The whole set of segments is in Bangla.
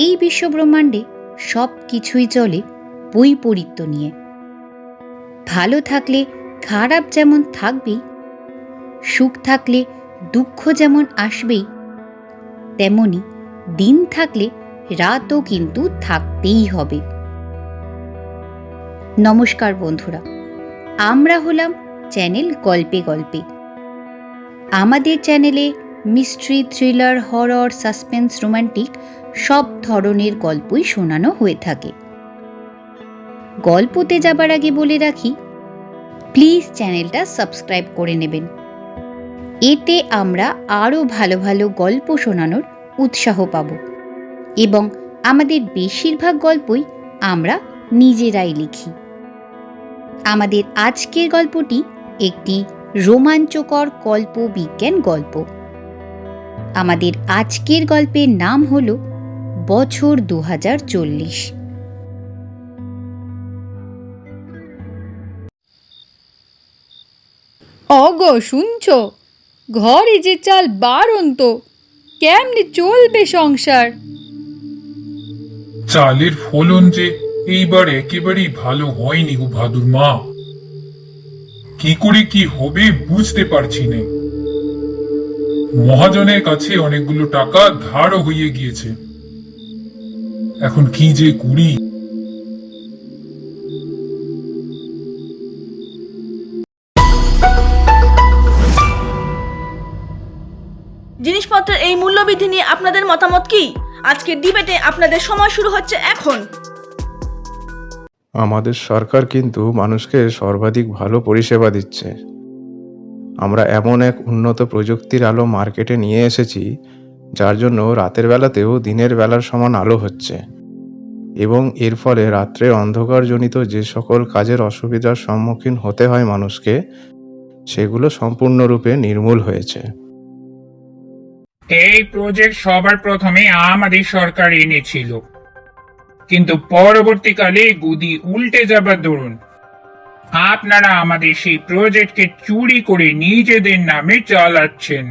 এই বিশ্বব্রহ্মাণ্ডে সব কিছুই চলে বৈপরীত্য নিয়ে। ভালো থাকলে খারাপ যেমন থাকবেই, সুখ থাকলে দুঃখ যেমন আসবেই, তেমনি দিন থাকলে রাতও কিন্তু থাকতেই হবে। নমস্কার বন্ধুরা, আমরা হলাম চ্যানেল গল্পে গল্পে। আমাদের চ্যানেলে mystery, thriller, horror, suspense, romantic সব ধরনের গল্পই শোনানো হয়ে থাকে। গল্পতে যাবার আগে বলে রাখি, প্লিজ চ্যানেলটা সাবস্ক্রাইব করে নেবেন। এতে আমরা আরও ভালো ভালো গল্প শোনানোর উৎসাহ পাব এবং আমাদের বেশিরভাগ গল্পই আমরা নিজেরাই লিখি। আমাদের আজকের গল্পটি একটি রোমাঞ্চকর কল্প বিজ্ঞান গল্প। আমাদের আজকের গল্পের নাম হল বছর 2040। অগো শুনছ, ঘরে যে চাল বারন্ত, কেমনে চলবে সংসার? চালের ফলন যে এইবার একেবারেই ভালো হয়নি গো ভাদুর মা। কি করে কি হবে বুঝতে পারছি না। মহাজনের কাছে অনেকগুলো টাকা ধারও হয়ে গিয়েছে। এখন কি যে করি। জিনিসপত্রের এই মূল্যবৃদ্ধি নিয়ে আপনাদের মতামত কি? আজকের ডিবেটে আপনাদের সময় শুরু হচ্ছে এখন। আমাদের সরকার কিন্তু মানুষকে সর্বাধিক ভালো পরিষেবা দিচ্ছে। আমরা এমন এক উন্নত প্রযুক্তির আলো মার্কেটে নিয়ে এসেছি, যার জন্য রাতের বেলাতেও দিনের বেলার সমান আলো হচ্ছে এবং এর ফলে রাত্রে অন্ধকারজনিত যে সকল কাজের অসুবিধার সম্মুখীন হতে হয় মানুষকে, সেগুলো সম্পূর্ণরূপে নির্মূল হয়েছে। এই প্রজেক্ট সবার প্রথমে আমাদের সরকার এনেছিল, কিন্তু পরবর্তীকালে গদি উল্টে যাবার দরুন আপনারা আমাদের সেই প্রজেক্টকে চুরি করে নিজেদের নামে চালাচ্ছেন।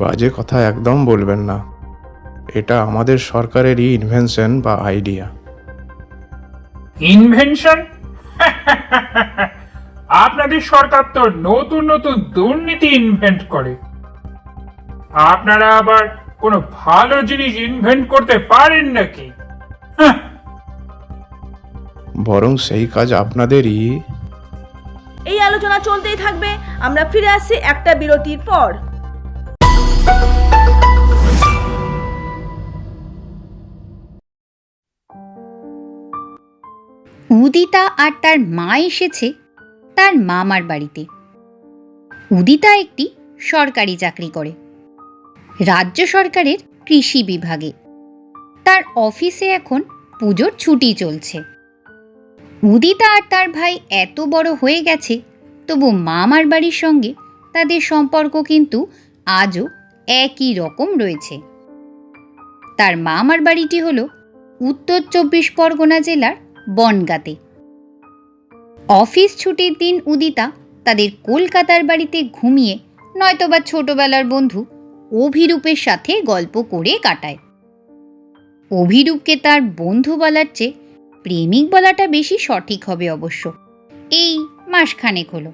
বাজে কথা একদম বলবেন না। এটা আমাদের সরকারেরই ইনভেনশন বা আইডিয়া। ইনভেনশন? আপনাদের সরকার তো নতুন নতুন দুর্নীতি ইনভেন্ট করে। আপনারা আবার কোনো ভালো জিনিস ইনভেন্ট করতে পারেন নাকি? বরং সেই কাজ আপনাদেরই। এই আলোচনা চলতেই থাকবে। আমরা ফিরে আসছি একটা বিরতির পর। উদিতা আর তার মা এসেছে তার মামার বাড়িতে। উদিতা একটি সরকারি চাকরি করে, রাজ্য সরকারের কৃষি বিভাগে। তার অফিসে এখন পুজোর ছুটি চলছে। উদিতা আর তার ভাই এত বড় হয়ে গেছে, তবু মামার বাড়ির সঙ্গে তাদের সম্পর্ক কিন্তু আজও একই রকম রয়েছে। তার মামার বাড়িটি হল উত্তর 24 পরগনা জেলার বনগাঁতে। অফিস ছুটির দিন উদিতা তাদের কলকাতার বাড়িতে ঘুমিয়ে নয়তোবা ছোটবেলার বন্ধু অভিরূপের সাথে গল্প করে কাটায়। অভিরূপকে তার বন্ধু বলার চেয়ে প্রেমিক বলাটা বেশি সঠিক হবে অবশ্য। এই মাসখানেক হলো।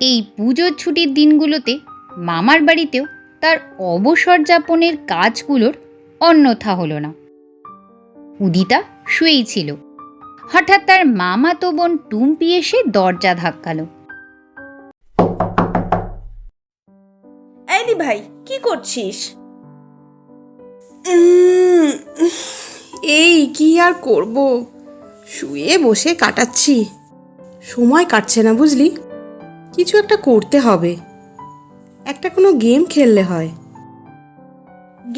এই পুজোর ছুটির দিনগুলোতে মামার বাড়িতেও তার অবসর যাপনের কাজগুলোর অন্যথা হলো না। উদিতা শুয়েই ছিল, হঠাৎ তার মামাতো বোন টুম্পি এসে দরজা ধাক্কালো। এই দি ভাই, কি করছিস? এই কি আর করব, শুয়ে বসে কাটাচ্ছি। সময় কাটছে না বুঝলি, কিছু একটা করতে হবে। একটা কোনো গেম খেললে হয়।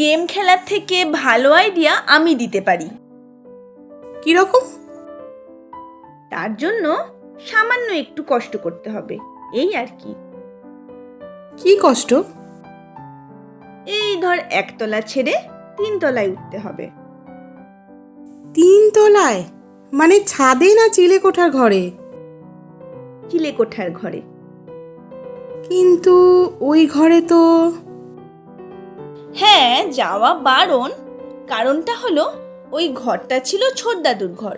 গেম খেলার থেকে ভালো আইডিয়া আমি দিতে পারি। কিরকম? তার জন্য সামান্য একটু কষ্ট করতে হবে, এই আর কি। কি কষ্ট? এই ধর, একতলা ছেড়ে 3 তলায় উঠতে হবে। 3 তলায়? মানে ছাদে না চিলেকোঠার ঘরে? চিলেকোঠার ঘরে। কিন্তু ওই ঘরে তো হ্যাঁ, যাওয়া বারণ। কারণটা হলো ওই ঘরটা ছিল ছোট দাদুর ঘর,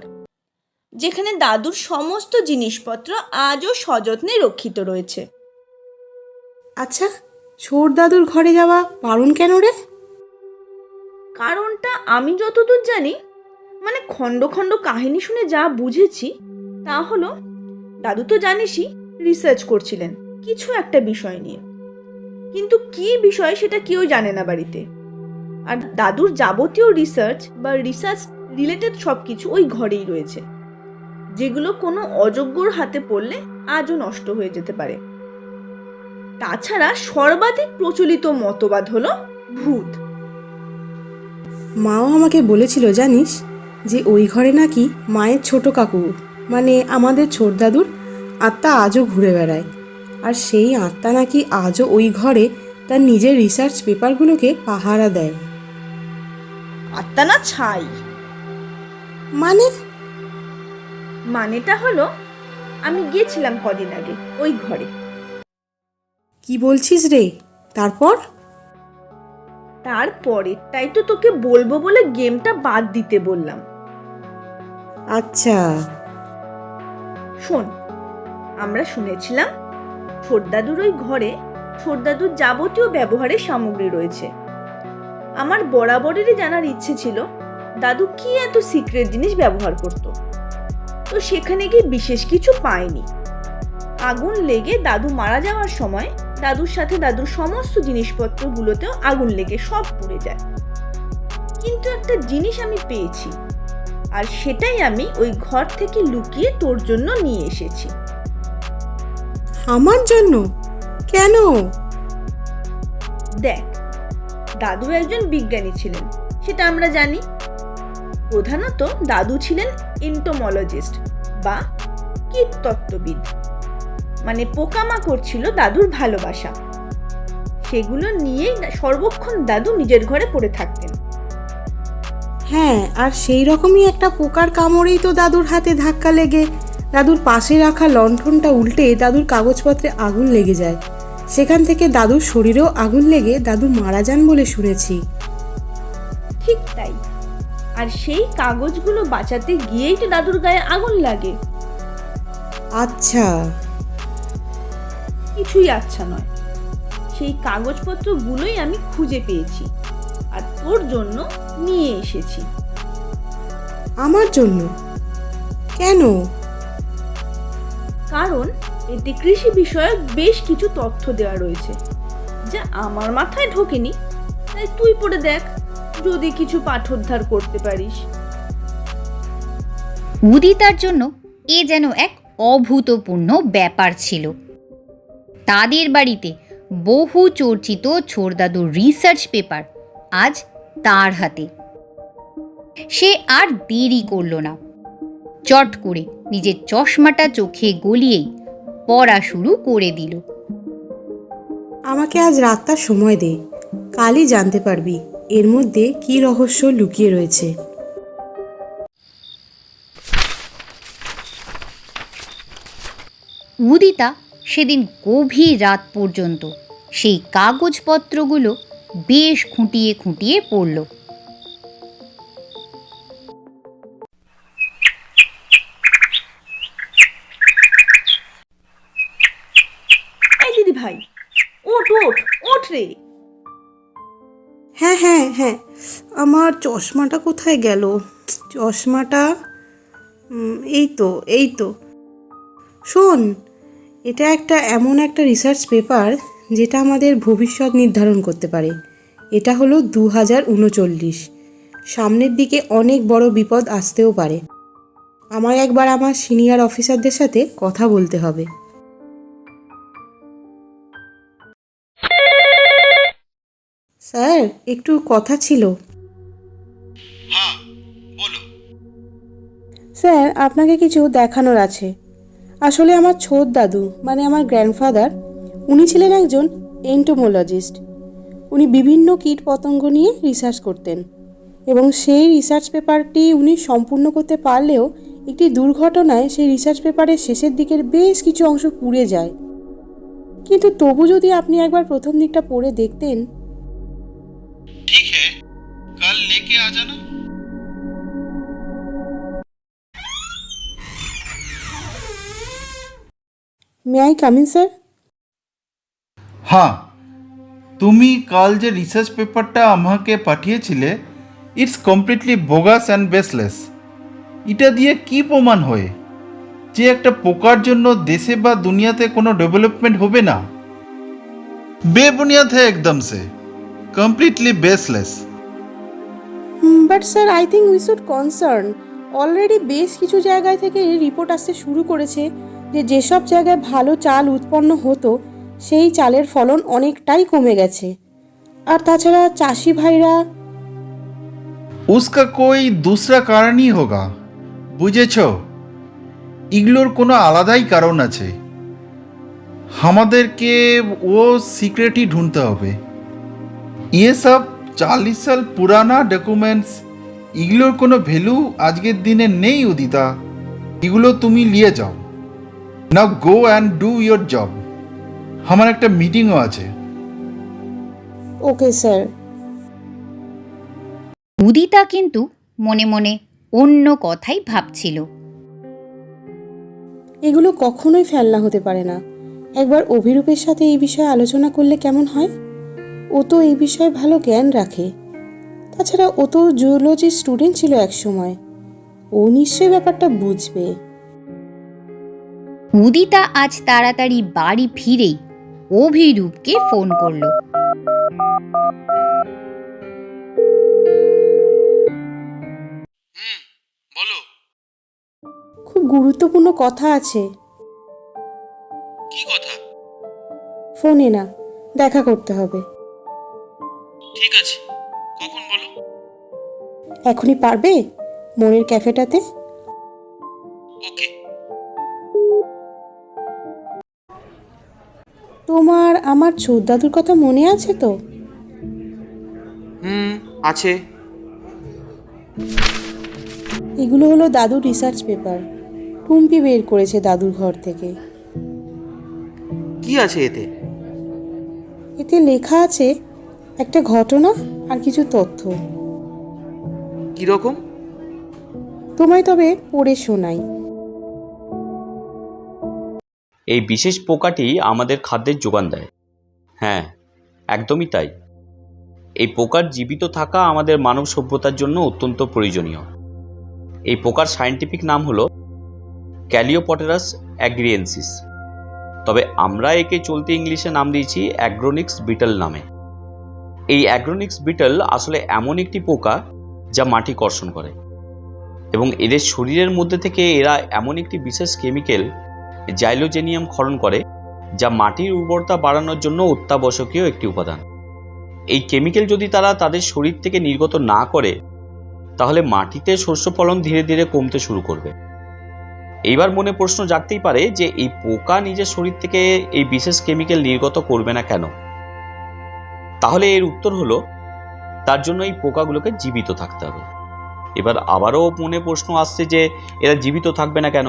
যেখানে দাদুর সমস্ত জিনিসপত্র আজও সযত্নে রক্ষিত রয়েছে। আচ্ছা, ছোট দাদুর ঘরে যাওয়া বারণ কেন রে? কারণটা আমি যতদূর জানি, মানে খণ্ড খণ্ড কাহিনী শুনে যা বুঝেছি তা হলো, দাদু তো জানিসই রিসার্চ করছিলেন কিছু একটা বিষয় নিয়ে, কিন্তু কি বিষয় সেটা কেউ জানে না বাড়িতে। আর দাদুর যাবতীয় রিসার্চ বা রিসার্চ রিলেটেড সব কিছু ওই ঘরেই রয়েছে, যেগুলো কোনো অযোগ্যর হাতে পড়লে আজও নষ্ট হয়ে যেতে পারে। তাছাড়া সর্বাধিক প্রচলিত মতবাদ হলো ভূত। মাও আমাকে বলেছিল জানিস, যে ওই ঘরে নাকি মায়ের ছোট কাকু, মানে আমাদের ছোট দাদুর আত্মা আজও ঘুরে বেড়ায়। আর সেই আত্মা নাকি আজও ওই ঘরে তার নিজের রিসার্চ পেপারগুলোকে পাহারা দেয়। আত্মা না ছাই। মানে? মানেটা হলো, আমি গিয়েছিলাম কদিন আগে ওই ঘরে। কি বলছিস রে? তারপর? তারপরেরটাই তো তোকে বলবো বলে গেমটা বাদ দিতে বললাম। আচ্ছা। শোন, আমরা শুনেছিলাম ছোটদাদুর ওই ঘরে ছোটদাদুর যাবতীয় ব্যবহারের সামগ্রী রয়েছে। আমার বরাবরেরই জানার ইচ্ছে ছিল দাদু কি এত সিক্রেট জিনিস ব্যবহার করত। তো সেখানে গিয়ে বিশেষ কিছু পাইনি। আগুন লেগে দাদু মারা যাওয়ার সময় দাদুর সাথে দাদুর সমস্ত জিনিসপত্রগুলোতেও আগুন লেগে সব পুড়ে যায়। কিন্তু একটা জিনিস আমি পেয়েছি, আর সেটাই আমি ওই ঘর থেকে লুকিয়ে তোর জন্য নিয়ে এসেছি। আমার জন্য? কেন? দেখ, দাদু একজন বিজ্ঞানী ছিলেন, সেটা আমরা জানি। প্রধানত দাদু ছিলেন এন্টোমোলজিস্ট বা কীটতত্ত্ববিদ, মানে পোকামাকড় ছিল দাদুর ভালোবাসা। সেগুলো নিয়েই সর্বক্ষণ দাদু নিজের ঘরে পড়ে থাকতেন। হ্যাঁ, আর সেই রকমই একটা পোকার কামড়েই তো দাদুর হাতে ধাক্কা লেগে দাদুর পাশে রাখা লণ্ঠনটা উল্টে দাদুর কাগজপত্রে আগুন লেগে যায়। সেখান থেকে দাদুর শরীরেও আগুন লেগে দাদু মারা যান বলে শুনেছি। ঠিক তাই। আর সেই কাগজগুলো বাঁচাতে গিয়েই তো দাদুর গায়ে আগুন লাগে। আচ্ছা। কিছুই আচ্ছা নয়, সেই কাগজপত্রগুলোই আমি খুঁজে পেয়েছি আর তোর জন্য নিয়ে এসেছি। আমার জন্য? কেন? কারণ এতে কৃষি বিষয়ক বেশ কিছু তথ্য দেওয়া রয়েছে, যা আমার মাথায় ঢোকেনি। তাই তুই পড়ে দেখ, যদি কিছু পাঠোদ্ধার করতে পারিস। উদিতার জন্য এ যেন এক অভূতপূর্ণ ব্যাপার ছিল। তাদের বাড়িতে বহু চর্চিত ছোটদাদুর রিসার্চ পেপার আজ তার হাতে। সে আর দেরি করল না, চট করে নিজের চশমাটা চোখে গলিয়েই পড়া শুরু করে দিল। আমাকে আজ রাতটা সময় দে, কালই জানতে পারবি এর মধ্যে কি রহস্য লুকিয়ে রয়েছে। উদিতা সেদিন গভীর রাত পর্যন্ত সেই কাগজপত্রগুলো বেশ খুঁটিয়ে খুঁটিয়ে পড়ল। এই দিদি ভাই, ওঠ ওঠ ওঠ রে। হ্যাঁ হ্যাঁ হ্যাঁ, আমার চশমাটা কোথায় গেল? চশমাটা এই তো। শোন, এটা এমন একটা রিসার্চ পেপার যেটা আমাদের ভবিষ্যৎ নির্ধারণ করতে পারে। এটা হলো 2039। সামনের দিকে অনেক বড় বিপদ আসতেও পারে। আমার একবার আমার সিনিয়র অফিসারদের সাথে কথা বলতে হবে। স্যার, একটু কথা ছিল। হ্যাঁ, বলো। স্যার, আপনাকে কিছু দেখানোর আছে। আসলে আমার ছোট দাদু, মানে আমার গ্র্যান্ডফাদার, উনি ছিলেন একজন এন্টোমোলজিস্ট। উনি বিভিন্ন কীট পতঙ্গ নিয়ে রিসার্চ করতেন, এবং সেই রিসার্চ পেপারটি উনি সম্পূর্ণ করতে পারলেও একটি দুর্ঘটনায় সেই রিসার্চ পেপারের শেষের দিকের বেশ কিছু অংশ পুড়ে যায়। কিন্তু তবু যদি আপনি একবার প্রথম দিকটা পড়ে দেখতেন। ठीक है, कल लेके आ जाना। May I come in sir? হ্যাঁ, তুমি কাল যে রিসার্চ পেপারটা আমাকে পাঠিয়েছিলে, it's completely bogus and baseless. এটা দিয়ে কি প্রমাণ হয় যে একটা পোকার জন্য দেশে বা দুনিয়াতে কোনো ডেভেলপমেন্ট হবে না? বেবুনিয়াদ है एकदम से, completely baseless. But sir, I think we should concern. Already বেশ কিছু জায়গায় থেকে রিপোর্ট আসতে শুরু করেছে যে যেসব জায়গায় ভালো চাল উৎপন্ন হতো সেই চালের ফলন অনেকটাই কমে গেছে। আর তাছাড়া চাষি ভাইরা उसका कोई दूसरा कारण ही होगा, বুঝেছ? এগুলোর কোনো আলাদাই কারণ আছে। আমাদেরকে ও সিক্রেটই ढूंढते হবে। ये सब 40 साल पुराना ডকুমেন্টস, এগুলোর কোনো ভ্যালু আজকের দিনে নেই উদিতা। এগুলো তুমি নিয়ে যাও। Now go and do your job. আমার একটা মিটিংও আছে। Okay sir. উদিতা কিন্তু মনে মনে অন্য কথাই ভাবছিল। এগুলো কখনোই ফেলনা হতে পারে না। একবার অভিরূপের সাথে এই বিষয়ে আলোচনা করলে কেমন হয়? ও তো এই বিষয়ে ভালো জ্ঞান রাখে। তাছাড়া ও তো জুওলজির স্টুডেন্ট ছিল একসময়। ও নিশ্চয়ই ব্যাপারটা বুঝবে। উদিতা আজ তাড়াতাড়ি বাড়ি ফিরেই অভিরূপকে ফোন করলো। বলো। খুব গুরুত্বপূর্ণ কথা আছে। কি কথা? ফোনে না, দেখা করতে হবে। ঠিক আছে, কখন বলো? এখনই পারবে? মনের ক্যাফেটাতে। ওকে। তোমার আমার ছোটদাদুর কথা মনে আছে তো? আছে। এগুলো হলো দাদুর রিসার্চ পেপার। টুম্পি বের করেছে দাদুর ঘর থেকে। কি আছে এতে? এতে লেখা আছে একটা ঘটনা আর কিছু তথ্য। কি রকম? তোমায় তবে পড়ে শোনাই। এই বিশেষ পোকাটি আমাদের খাদ্যের যোগান দেয়। হ্যাঁ, একদমই তাই। এই পোকার জীবিত থাকা আমাদের মানব সভ্যতার জন্য অত্যন্ত প্রয়োজনীয়। এই পোকার সায়েন্টিফিক নাম হলো ক্যালিওপটেরাস অ্যাগ্রিয়েন্সিস, তবে আমরা একে চলতি ইংলিশে নাম দিয়েছি অ্যাগ্রোনিক্স বিটল নামে। এই অ্যাগ্রোনিক্স বিটল আসলে এমন একটি পোকা যা মাটি কর্ষণ করে, এবং এদের শরীরের মধ্যে থেকে এরা এমন একটি বিশেষ কেমিক্যাল জাইলোজেনিয়াম ক্ষরণ করে, যা মাটির উর্বরতা বাড়ানোর জন্য অত্যাবশ্যকীয় একটি উপাদান। এই কেমিক্যাল যদি তারা তাদের শরীর থেকে নির্গত না করে, তাহলে মাটিতে শস্য ফলন ধীরে ধীরে কমতে শুরু করবে। এইবার মনে প্রশ্ন জাগতেই পারে যে এই পোকা নিজের শরীর থেকে এই বিশেষ কেমিক্যাল নির্গত করবে না কেন? তাহলে এর উত্তর হলো, তার জন্য এই পোকাগুলোকে জীবিত থাকতে হবে। এবার আবারও মনে প্রশ্ন আসছে যে এরা জীবিত থাকবে না কেন?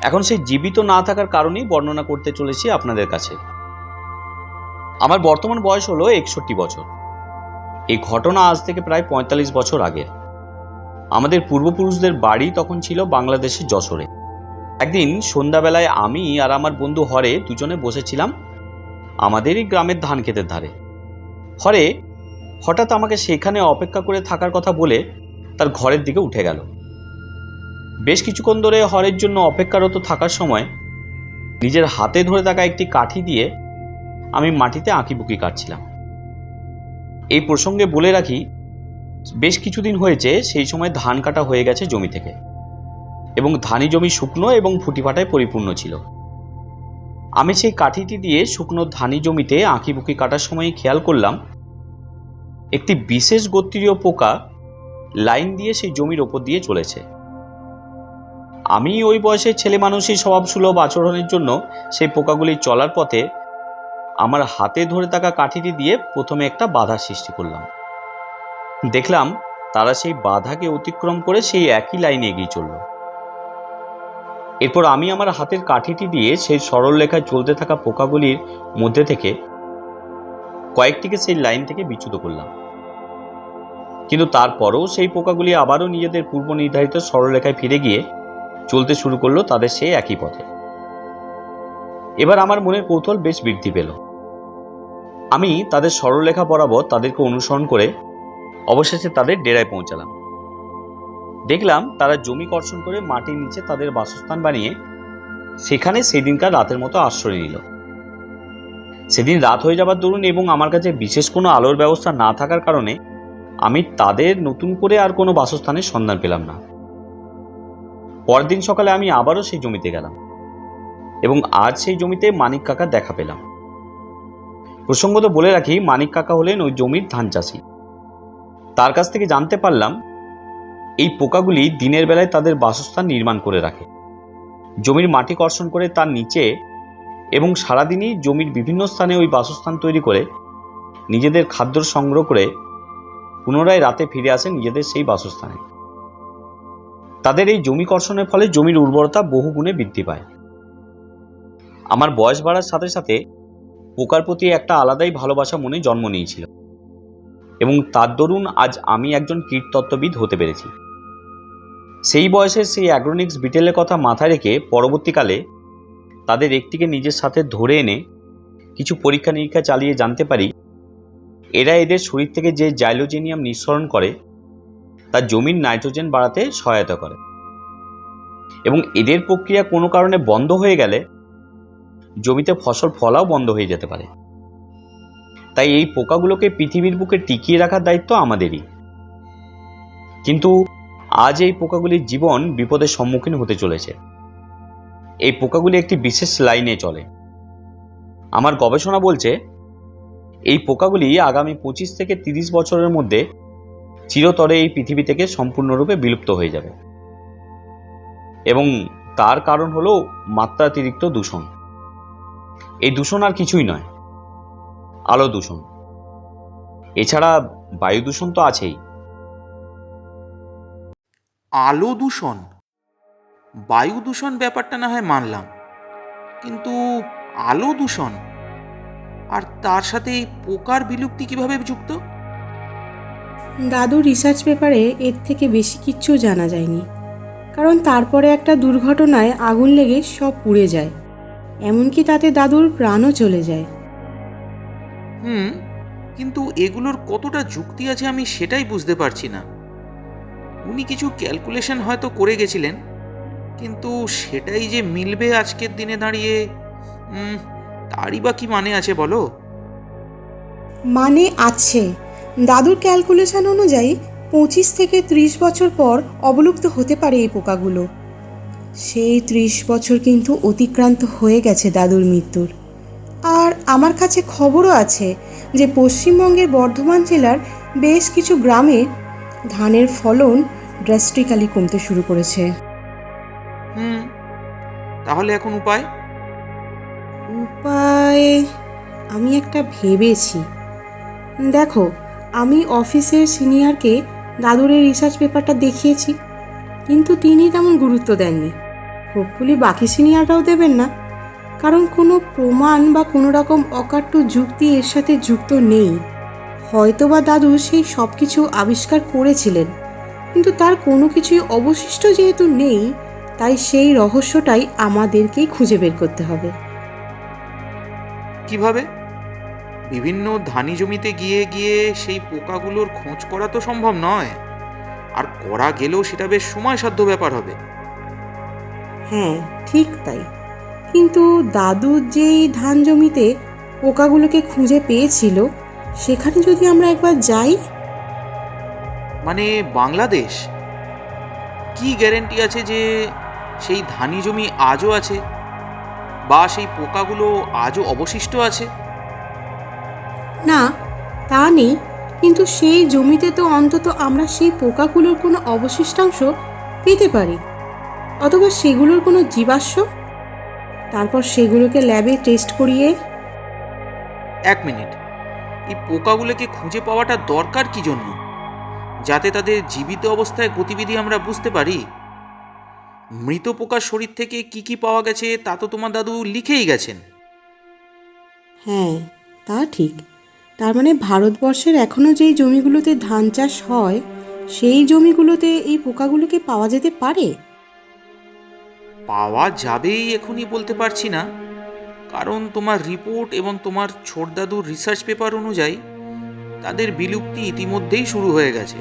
এখন সেই জীবিত না থাকার কারণেই বর্ণনা করতে চলেছি আপনাদের কাছে। আমার বর্তমান বয়স হলো 61 বছর। এই ঘটনা আজ থেকে প্রায় 45 বছর আগের। আমাদের পূর্বপুরুষদের বাড়ি তখন ছিল বাংলাদেশের যশোরে। একদিন সন্ধ্যাবেলায় আমি আর আমার বন্ধু হরে দুজনে বসেছিলাম আমাদেরই গ্রামের ধান ক্ষেতের ধারে। হরে হঠাৎ আমাকে সেখানে অপেক্ষা করে থাকার কথা বলে তার ঘরের দিকে উঠে গেল। বেশ কিছুক্ষণ ধরে হরের জন্য অপেক্ষারত থাকার সময় নিজের হাতে ধরে থাকা একটি কাঠি দিয়ে আমি মাটিতে আঁকিবুকি কাটছিলাম। এই প্রসঙ্গে বলে রাখি, বেশ কিছুদিন হয়েছে সেই সময় ধান কাটা হয়ে গেছে জমি থেকে, এবং ধানি জমি শুকনো এবং ফুটিফাটায় পরিপূর্ণ ছিল। আমি সেই কাঠিটি দিয়ে শুকনো ধানি জমিতে আঁকিবুকি কাটার সময় খেয়াল করলাম একটি বিশেষ গোত্রীয় পোকা লাইন দিয়ে সেই জমির ওপর দিয়ে চলেছে। আমি ওই বয়সের ছেলে মানুষই স্বভাবসুলভ আচরণের জন্য সেই পোকাগুলি চলার পথে আমার হাতে ধরে থাকা কাঠিটি দিয়ে প্রথমে একটা বাধা সৃষ্টি করলাম। দেখলাম তারা সেই বাধাকে অতিক্রম করে সেই একই লাইনে এগিয়ে চলল। এরপর আমি আমার হাতের কাঠিটি দিয়ে সেই সরল রেখায় চলতে থাকা পোকাগুলির মধ্যে থেকে কয়েকটিকে সেই লাইন থেকে বিচ্যুত করলাম। কিন্তু তারপরও সেই পোকাগুলি আবারও নিজেদের পূর্ব নির্ধারিত সরলরেখায় ফিরে গিয়ে চলতে শুরু করলো তাদের সেই একই পথে। এবার আমার মনের কৌতূহল বেশ বৃদ্ধি পেল। আমি তাদের সরলরেখা বরাবর তাদেরকে অনুসরণ করে অবশেষে তাদের ডেরায় পৌঁছালাম। দেখলাম তারা জমি কর্ষণ করে মাটির নিচে তাদের বাসস্থান বানিয়ে সেখানে সেদিনকার রাতের মতো আশ্রয় নিল। সেদিন রাত হয়ে যাবার দরুন এবং আমার কাছে বিশেষ কোনো আলোর ব্যবস্থা না থাকার কারণে আমি তাদের নতুন করে আর কোনো বাসস্থানের সন্ধান পেলাম না। পরের দিন সকালে আমি আবারও সেই জমিতে গেলাম এবং আজ সেই জমিতে মানিক কাকার দেখা পেলাম। প্রসঙ্গত বলে রাখি, মানিক কাকা হলেন ওই জমির ধান চাষি। তার কাছ থেকে জানতে পারলাম এই পোকাগুলি দিনের বেলায় তাদের বাসস্থান নির্মাণ করে রাখে, জমির মাটি কর্ষণ করে তার নিচে, এবং সারাদিনই জমির বিভিন্ন স্থানে ওই বাসস্থান তৈরি করে নিজেদের খাদ্য সংগ্রহ করে পুনরায় রাতে ফিরে আসে নিজেদের সেই বাসস্থানে। তাদের এই জমি কর্ষণের ফলে জমির উর্বরতা বহুগুণে বৃদ্ধি পায়। আমার বয়স বাড়ার সাথে সাথে পোকার প্রতি একটা আলাদাই ভালোবাসা মনে জন্ম নিয়েছিল এবং তার দরুন আজ আমি একজন কীটতত্ত্ববিদ হতে পেরেছি। সেই বয়সের সেই অ্যাগ্রোনিক্স বিটেলের কথা মাথায় রেখে পরবর্তীকালে তাদের একটিকে নিজের সাথে ধরে এনে কিছু পরীক্ষা নিরীক্ষা চালিয়ে জানতে পারি এরা এদের শরীর থেকে যে জাইলোজেনিয়াম নিঃসরণ করে তা জমির নাইট্রোজেন বাড়াতে সহায়তা করে এবং এদের প্রক্রিয়া কোনো কারণে বন্ধ হয়ে গেলে জমিতে ফসল ফলাও বন্ধ হয়ে যেতে পারে। তাই এই পোকাগুলোকে পৃথিবীর বুকে টিকিয়ে রাখার দায়িত্ব আমাদেরই। কিন্তু আজ এই পোকাগুলির জীবন বিপদের সম্মুখীন হতে চলেছে। এই পোকাগুলি একটি বিশেষ লাইনে চলে। আমার গবেষণা বলছে এই পোকাগুলি আগামী 25 থেকে 30 বছরের মধ্যে চিরতরে এই পৃথিবী থেকে সম্পূর্ণরূপে বিলুপ্ত হয়ে যাবে এবং তার কারণ হলো মাত্রাতিরিক্ত দূষণ। এই দূষণ আর কিছুই নয়, আলো দূষণ। এছাড়া বায়ু দূষণ তো আছেই। আলো দূষণ, বায়ু দূষণ ব্যাপারটা না হয় মানলাম, কিন্তু আলো দূষণ আর তার সাথে এই পোকার বিলুপ্তি কিভাবে যুক্ত? দাদুর রিসার্চ পেপারে এর থেকে বেশি কিচ্ছু জানা যায়নি, কারণ তারপরে একটা দুর্ঘটনায় আগুন লেগে সব পুড়ে যায়, এমনকি তাতে দাদুর প্রাণও চলে যায়। কিন্তু এগুলোর কতটা যুক্তি আছে আমি সেটাই বুঝতে পারছি না। উনি কিছু ক্যালকুলেশন হয়তো করে গেছিলেন, কিন্তু সেটাই যে মিলবে আজকের দিনে দাঁড়িয়ে, তারই বা কি মানে আছে বলো? মানে আছে। দাদুর ক্যালকুলেশন অনুযায়ী 25 থেকে 30 বছর পর অবলুপ্ত হতে পারে এই পোকাগুলো। সেই 30 বছর কিন্তু অতিক্রান্ত হয়ে গেছে দাদুর মৃত্যুর। আর আমার কাছে খবরও আছে যে পশ্চিমবঙ্গের বর্ধমান জেলার বেশ কিছু গ্রামে ধানের ফলন ড্রাস্টিক্যালি কমতে শুরু করেছে। তাহলে এখন উপায়? উপায় আমি একটা ভেবেছি। দেখো, আমি অফিসের সিনিয়রকে দাদুর এই রিসার্চ পেপারটা দেখিয়েছি, কিন্তু তিনি তেমন গুরুত্ব দেননি। হোপফুলি বাকি সিনিয়ররাও দেবেন না, কারণ কোনো প্রমাণ বা কোনো রকম অকাট্য যুক্তি এর সাথে যুক্ত নেই। হয়তোবা দাদু সেই সব কিছু আবিষ্কার করেছিলেন, কিন্তু তার কোনো কিছুই অবশিষ্ট যেহেতু নেই, তাই সেই রহস্যটাই আমাদেরকেই খুঁজে বের করতে হবে। কিভাবে? বিভিন্ন ধানি জমিতে গিয়ে গিয়ে সেই পোকাগুলোর খোঁজ করা তো সম্ভব নয়, আর করা গেলেও সেটা বেশ সময়সাধ্য ব্যাপার হবে। হ্যাঁ, ঠিক তাই। কিন্তু দাদু যেই ধান জমিতে পোকাগুলোকে খুঁজে পেয়েছিল, সেখানে যদি আমরা একবার যাই। মানে বাংলাদেশ? কি গ্যারেন্টি আছে যে সেই ধানি জমি আজও আছে, বা সেই পোকাগুলো আজও অবশিষ্ট আছে? না, তা নেই, কিন্তু সেই জমিতে তো অন্তত আমরা সেই পোকাগুলোর কোনো অবশিষ্টাংশ পেতে পারি, অথবা সেগুলোর কোনো জীবাশ্ম। তারপর সেগুলোকে ল্যাবে টেস্ট করিয়ে। এক মিনিট, এই পোকাগুলোকে খুঁজে পাওয়াটা দরকার কি জন্য? যাতে তাদের জীবিত অবস্থায় গতিবিধি আমরা বুঝতে পারি। মৃত পোকার শরীর থেকে কি কি পাওয়া গেছে তা তো তোমার দাদু লিখেই গেছেন। হ্যাঁ, তা ঠিক, তার মানে ভারতবর্ষের এখনও যেই জমিগুলোতে ধান চাষ হয় সেই জমিগুলোতে এই পোকাগুলোকে পাওয়া যেতে পারে? পাওয়া যাবেই এখনই বলতে পারছি না, কারণ তোমার রিপোর্ট এবং তোমার ছোটদাদুর রিসার্চ পেপার অনুযায়ী তাদের বিলুপ্তি ইতিমধ্যেই শুরু হয়ে গেছে।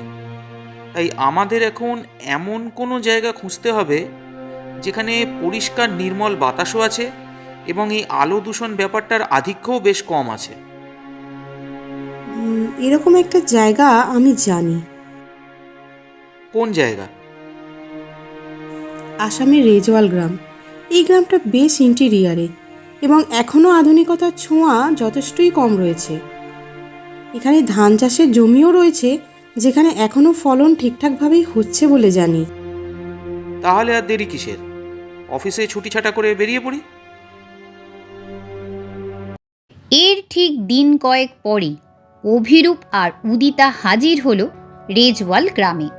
তাই আমাদের এখন এমন কোনো জায়গা খুঁজতে হবে যেখানে পরিষ্কার নির্মল বাতাসও আছে এবং এই আলো দূষণ ব্যাপারটার আধিক্যও বেশ কম আছে। এরকম একটা জায়গা আমি জানি। কোন জায়গা? আসামের রেজওয়াল গ্রাম। এই গ্রামটা বেশ ইন্টেরিয়ারে এবং এখনও আধুনিকতার ছোঁয়া যথেষ্টই কম রয়েছে। এখানে ধান চাষের জমিও রয়েছে যেখানে এখনও ফলন ঠিকঠাকভাবেই হচ্ছে বলে জানি। তাহলে আর দেরি কিসের? অফিসে ছুটি ছাটা করে বেরিয়ে পড়ি। এর ঠিক দিন কয়েক পরেই অভিরূপ আর উদিতা হাজির হলো রেজওয়াল গ্রামে।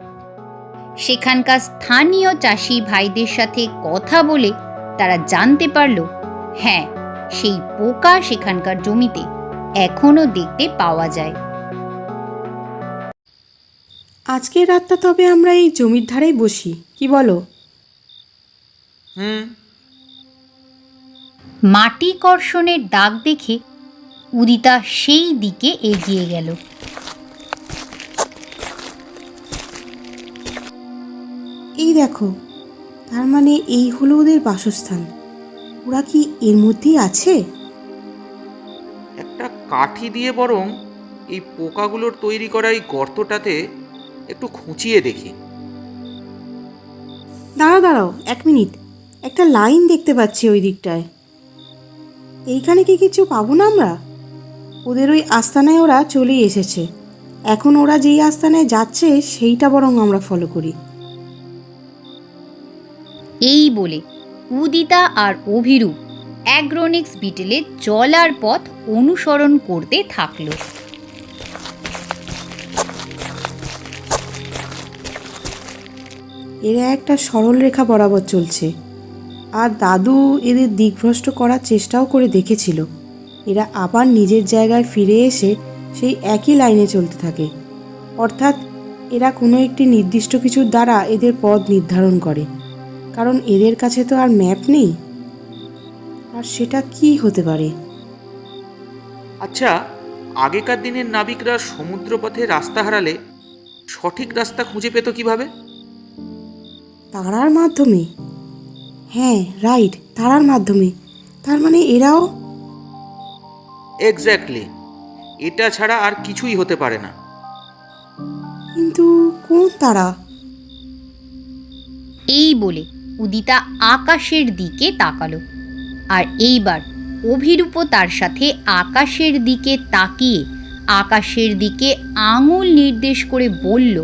সেখানকার স্থানীয় চাষি ভাইদের সাথে কথা বলে তারা জানতে পারল, হ্যাঁ, সেই পোকা সেখানকার জমিতে এখনও দেখতে পাওয়া যায়। আজকের রাতটা তবে আমরা এই জমির ধারেই বসি, কি বলো? মাটি কর্ষণের দাগ দেখে উদিতা সেই দিকে এগিয়ে গেল। এই দেখো, তার মানে এই হলো ওদের বাসস্থান। ওরা কি এর মধ্যেই আছে? একটা কাঠি দিয়ে বরং এই পোকাগুলোর তৈরি করা এই গর্তটাতে একটু খুঁচিয়ে দেখি। দাঁড়াও দাঁড়াও, 1 মিনিট। একটা লাইন দেখতে পাচ্ছি ওই দিকটায়। এইখানে কি কিছু পাবো না আমরা? ওদের ওই আস্তানায় ওরা চলেই এসেছে। এখন ওরা যেই আস্তানায় যাচ্ছে সেইটা বরং আমরা ফলো করি। এই বলে উদিতা আর অভিরূপ অ্যাগ্রোনিক্স বিটেলের চলার পথ অনুসরণ করতে থাকল। এরা একটা সরল রেখা বরাবর চলছে, আর দাদু এদের দিকভ্রষ্ট করার চেষ্টাও করে দেখেছিল। এরা আবার নিজের জায়গায় ফিরে এসে সেই একই লাইনে চলতে থাকে। অর্থাৎ এরা কোনো একটি নির্দিষ্ট কিছুর দ্বারা এদের পথ নির্ধারণ করে, কারণ এদের কাছে তো আর ম্যাপ নেই। আর সেটা কি হতে পারে? আচ্ছা, আগেকার দিনের নাবিকরা সমুদ্রপথে রাস্তা হারালে সঠিক রাস্তা খুঁজে পেত কিভাবে? তারার মাধ্যমে। হ্যাঁ, রাইট, তারার মাধ্যমে। তার মানে এরাও... এক্স্যাক্টলি, এটা ছাড়া আর কিছুই হতে পারে না। কিন্তু কোন তারা? এই বলে উদিতা আকাশের দিকে তাকালো, আর এইবার অভিরূপও তার সাথে আকাশের দিকে তাকিয়ে আকাশের দিকে আঙুল নির্দেশ করে বলল,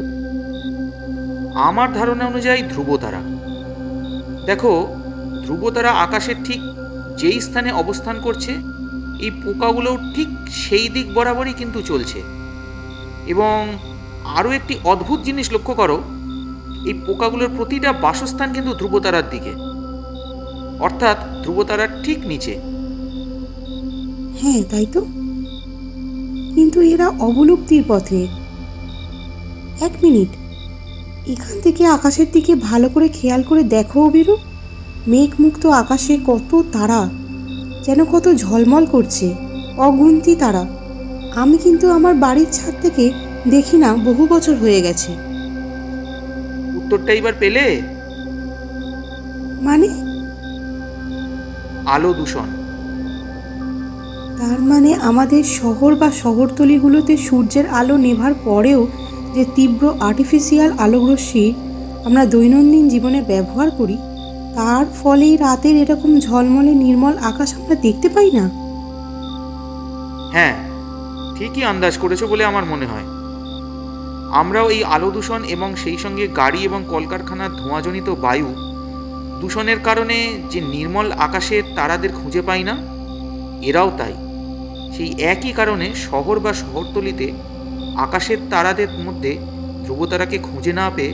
আমার ধারণা অনুযায়ী ধ্রুবতারা। দেখো, ধ্রুবতারা আকাশের ঠিক যেই স্থানে অবস্থান করছে, এই পোকাগুলোও ঠিক সেই দিক বরাবরই কিন্তু চলছে। এবং আরও একটি অদ্ভুত জিনিস লক্ষ্য করো, এই পোকাগুলোর প্রতিটা বাসস্থান কিন্তু ধ্রুবতারার দিকে, অর্থাৎ ধ্রুবতারার ঠিক নিচে। হ্যাঁ, তাই তো। কিন্তু এরা অবলুপ্তির পথে। 1 মিনিট, এখান থেকে আকাশের দিকে ভালো করে খেয়াল করে দেখো অভিরূপ। মেঘমুক্ত আকাশে কত তারা, যেন কত ঝলমল করছে, অগুন্তি তারা। আমি কিন্তু আমার বাড়ির ছাদ থেকে দেখি না বহু বছর হয়ে গেছে। উত্তরটা এবার পেলে? মানে? আলো দূষণ। তার মানে আমাদের শহর বা শহরতলিগুলোতে সূর্যের আলো নেভার পরেও যে তীব্র আর্টিফিশিয়াল আলোরশ্মি আমরা দৈনন্দিন জীবনে ব্যবহার করি, তার ফলেই রাতের এরকম ঝলমলে নির্মল আকাশ আমরা দেখতে পাই না। হ্যাঁ, ঠিকই আন্দাজ করেছো বলে আমার মনে হয়। আমরাও এই আলো দূষণ এবং সেই সঙ্গে গাড়ি এবং কলকারখানার ধোঁয়াজনিত বায়ু দূষণের কারণে যে নির্মল আকাশের তারাদের খুঁজে পাই না, এরাও তাই। সেই একই কারণে শহর বা শহরতলিতে আকাশের তারাদের মধ্যে ধ্রুবতারাকে খুঁজে না পেয়ে,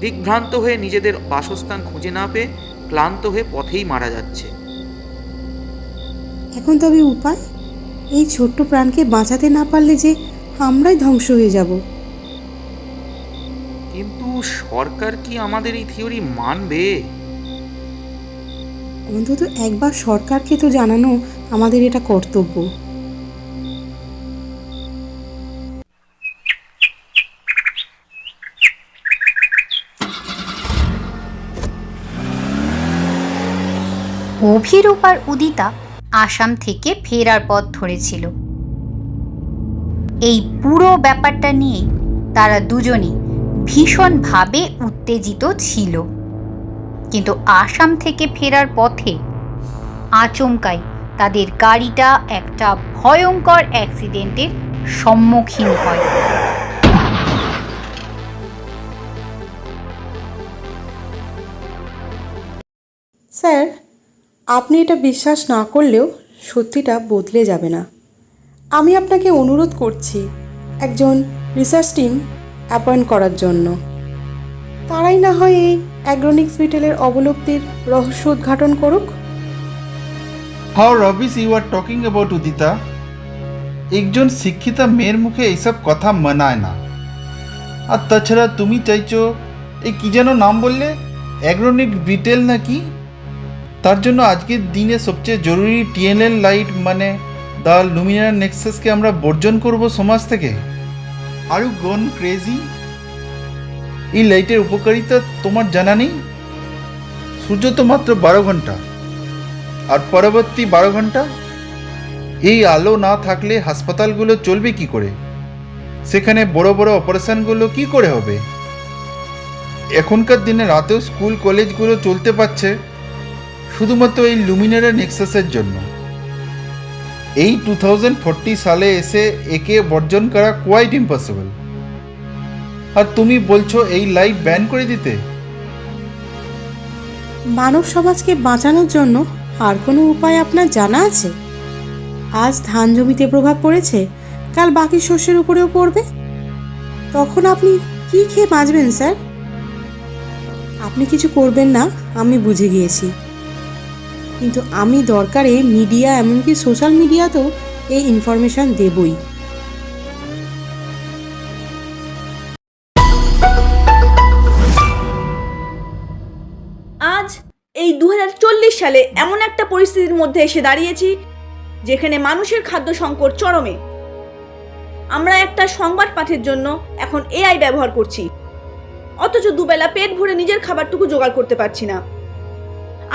দিকভ্রান্ত হয়ে নিজেদের বাসস্থান খুঁজে না পেয়ে ক্লান্ত হয়ে পথেই মারা যাচ্ছে। এখন তবে উপায়? এই ছোট্ট প্রাণকে বাঁচাতে না পারলে যে আমরাই ধ্বংস হয়ে যাব। কিন্তু সরকার কি আমাদের এই থিওরি মানবে? অন্তত একবার সরকারকে তো জানানো আমাদের এটা কর্তব্য। অভিরূপ আর উদিতা আসাম থেকে ফেরার পথ ধরেছিল। এই পুরো ব্যাপারটা নিয়ে তারা দুজনেই ভীষণভাবে উত্তেজিত ছিল। কিন্তু আসাম থেকে ফেরার পথে আচমকাই তাদের গাড়িটা একটা ভয়ঙ্কর অ্যাক্সিডেন্টের সম্মুখীন হয়। স্যার, আপনি এটা বিশ্বাস না করলেও সত্যিটা বদলে যাবে না। আমি আপনাকে অনুরোধ করছি একজন রিসার্চ টিম অ্যাপয়েন্ট করার জন্য। তারাই না হয় এই অ্যাগ্রোনিক্স বিটেলের অবলব্ধির রহস্য উদ্ঘাটন করুক। How rubbish you are talking about Udita? একজন শিক্ষিতা মেয়ের মুখে এইসব কথা মানায় না। আর তাছাড়া তুমি চাইছো এই কি যেন নাম বললে, অ্যাগ্রোনিক বিটেল নাকি? তার জন্য আজকের দিনে সবচেয়ে জরুরি টিএনএল লাইট মানে দ্য লুমিনার নেক্সাসকে আমরা বর্জন করব সমাজ থেকে। Are you gone crazy? এই লাইটের উপকারিতা তোমার জানা নেই? সূর্য তো মাত্র 12 ঘন্টা, আর পরবর্তী 12 ঘন্টা এই আলো না থাকলে হাসপাতালগুলো চলবে কি করে? সেখানে বড় বড় অপারেশনগুলো কি করে হবে? এখনকার দিনে রাতেও স্কুল কলেজগুলো চলতে পারছে শুধুমাত্র এই লুমিনারের নেক্সাসের জন্য। এই 2040 সালে এসে একে বর্জন করা কোয়াইট ইম্পসিবল। আর তুমি বলছো এই লাইট ব্যান করে দিতে? মানব সমাজকে বাঁচানোর জন্য আর কোনো উপায় আপনার জানা আছে? আজ ধান জমিতে প্রভাব পড়েছে, কাল বাকি শস্যের উপরেও পড়বে। তখন আপনি কি খেয়ে বাঁচবেন স্যার? আপনি কিছু করবেন না আমি বুঝে গিয়েছি, কিন্তু আমি দরকারে মিডিয়া এমনকি সোশ্যাল মিডিয়াতেও এই ইনফরমেশন দেবই। আজ এই 2040 সালে এমন একটা পরিস্থিতির মধ্যে এসে দাঁড়িয়েছি যেখানে মানুষের খাদ্য সংকট চরমে। আমরা একটা সংবাদ পাঠের জন্য এখন এআই ব্যবহার করছি, অথচ দুবেলা পেট ভরে নিজের খাবারটুকু জোগাড় করতে পারছি না।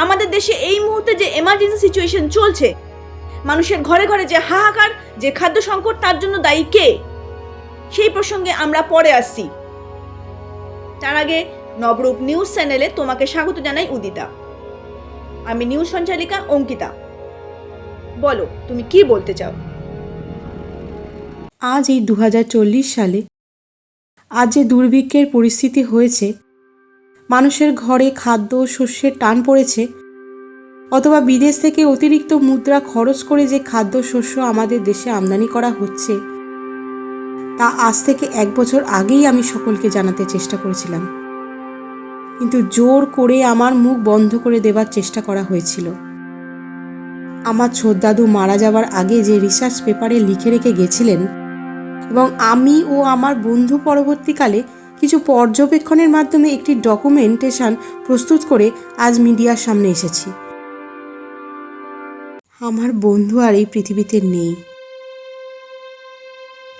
আমাদের দেশে এই মুহূর্তে যে এমার্জেন্সি সিচুয়েশন চলছে, মানুষের ঘরে ঘরে যে হাহাকার, যে খাদ্য সংকট, তার জন্য দায়ী কে? সেই প্রসঙ্গে আমরা পরে আসছি। তার আগে নবরূপ নিউজ চ্যানেলে তোমাকে স্বাগত জানাই উদিতা। আমি নিউজ সঞ্চালিকা অঙ্কিতা। বলো, তুমি কি বলতে চাও? আজ এই 2040 সালে আজ যে দুর্ভিক্ষের পরিস্থিতি হয়েছে, মানুষের ঘরে খাদ্য শস্যের টান পড়েছে, অথবা বিদেশ থেকে অতিরিক্ত মুদ্রা খরচ করে যে খাদ্য শস্য আমাদের দেশে আমদানি করা হচ্ছে, তা আজ থেকে 1 বছর আগেই আমি সকলকে জানাতে চেষ্টা করেছিলাম, কিন্তু জোর করে আমার মুখ বন্ধ করে দেবার চেষ্টা করা হয়েছিল। আমার ছোটদাদু মারা যাওয়ার আগে যে রিসার্চ পেপারে লিখে রেখে গেছিলেন, এবং আমি ও আমার বন্ধু পরবর্তীকালে কিছু পর্যবেক্ষণের মাধ্যমে একটি ডকুমেন্টেশন প্রস্তুত করে আজ মিডিয়ার সামনে এসেছি। আমার বন্ধু আর এই পৃথিবীতে নেই।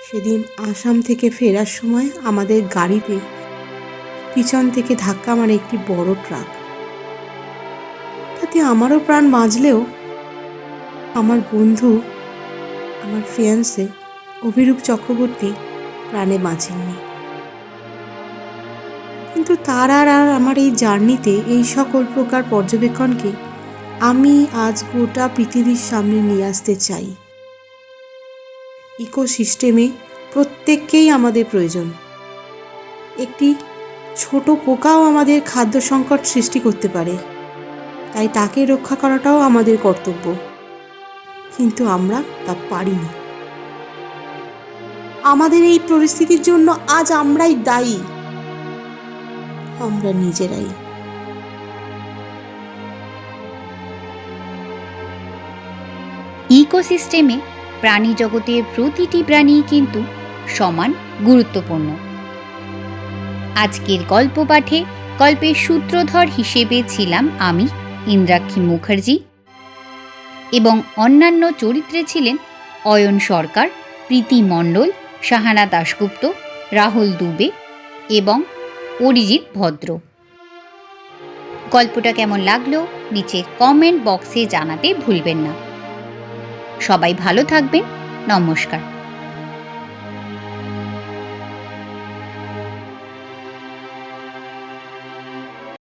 সেদিন আসাম থেকে ফেরার সময় আমাদের গাড়িতে পিছন থেকে ধাক্কা মারে একটি বড় ট্রাক। তাতে আমারও প্রাণ বাঁচলেও আমার বন্ধু, আমার ফিয়ান্সে অভিরূপ চক্রবর্তী প্রাণে বাঁচেননি। কিন্তু তার আর আমার এই জার্নিতে এই সকল প্রকার পর্যবেক্ষণকে আমি আজ গোটা পৃথিবীর সামনে নিয়ে আসতে চাই। ইকোসিস্টেমে প্রত্যেককেই আমাদের প্রয়োজন। একটি ছোট পোকাও আমাদের খাদ্য সংকট সৃষ্টি করতে পারে, তাই তাকে রক্ষা করাটাও আমাদের কর্তব্য, কিন্তু আমরা তা পারি না। আমাদের এই পরিস্থিতির জন্য আজ আমরাই দায়ী, আমরা নিজেরাই। ইকোসিস্টেমে প্রাণী জগতের প্রতিটি প্রাণী কিন্তু সমান গুরুত্বপূর্ণ। আজকের গল্প পাঠে গল্পের সূত্রধর হিসেবে ছিলাম আমি, ইন্দ্রাক্ষী মুখার্জি, এবং অন্যান্য চরিত্রে ছিলেন অয়ন সরকার, প্রীতি মণ্ডল, সাহানা দাশগুপ্ত, রাহুল দুবে এবং অরিজিৎ ভদ্র। গল্পটা কেমন লাগলো নিচে কমেন্ট বক্সে জানাতে ভুলবেন না। সবাই ভালো থাকবেন। নমস্কার।